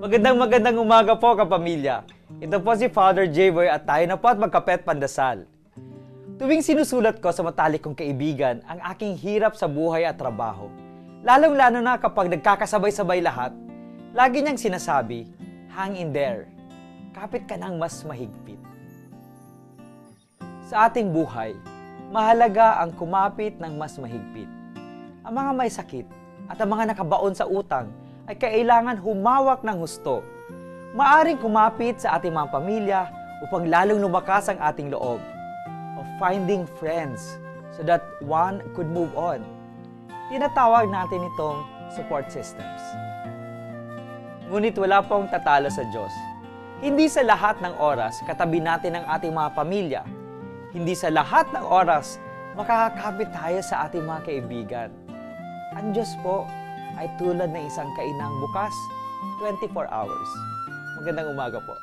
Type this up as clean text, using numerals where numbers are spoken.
Magandang umaga po, kapamilya. Ito po si Father J-Boy at tayo na po at magkapet pandasal. Tuwing sinusulat ko sa matalik kong kaibigan ang aking hirap sa buhay at trabaho, lalong-lalo na kapag nagkakasabay-sabay lahat, lagi niyang sinasabi, hang in there, kapit ka ng mas mahigpit. Sa ating buhay, mahalaga ang kumapit ng mas mahigpit. Ang mga may sakit at ang mga nakabaon sa utang ay kailangan humawak ng husto. Maaring kumapit sa ating mga pamilya upang lalong lumakas ang ating loob. Of finding friends so that one could move on. Tinatawag natin itong support systems. Ngunit wala pong tatalo sa Diyos. Hindi sa lahat ng oras katabi natin ang ating mga pamilya. Hindi sa lahat ng oras makakakapit tayo sa ating mga kaibigan. Ang Diyos po ay tulad ng isang kainang bukas, 24 hours. Magandang umaga po.